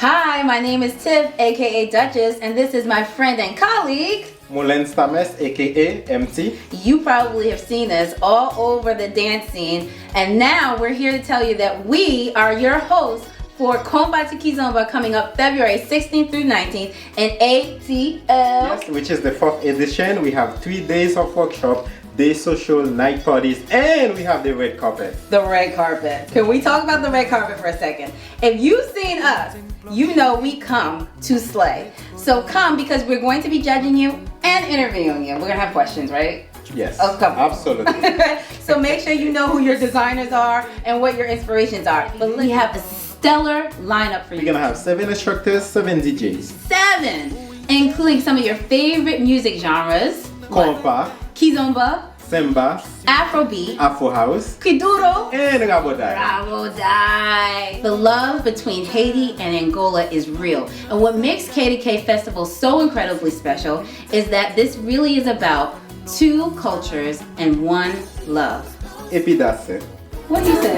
Hi, my name is Tiff, aka Duchess, and this is my friend and colleague, Moulin Stames, aka MT. You probably have seen us all over the dance scene, and now we're here to tell you that we are your hosts for Konpa to Kizomba coming up February 16th through 19th in ATL. Yes, which is the 4th edition. We have 3 days of workshop, day social, night parties, and we have the red carpet. The red carpet. Can we talk about the red carpet for a second? If you've seen us, you know we come to slay. So come, because we're going to be judging you and interviewing you. We're going to have questions, right? Yes, Oh, come on. absolutely. So make sure you know who your designers are and what your inspirations are. But we have a stellar lineup for you. We're gonna have 7 instructors, 7 DJs. 7, including some of your favorite music genres. Konpa, Kizomba, Semba, Afrobeat, Afro House, Kiduro, and Rabodai. Bravo Die. The love between Haiti and Angola is real. And what makes K2K Festival so incredibly special is that this really is about 2 cultures and 1 love. Et puis that's it. What do you say?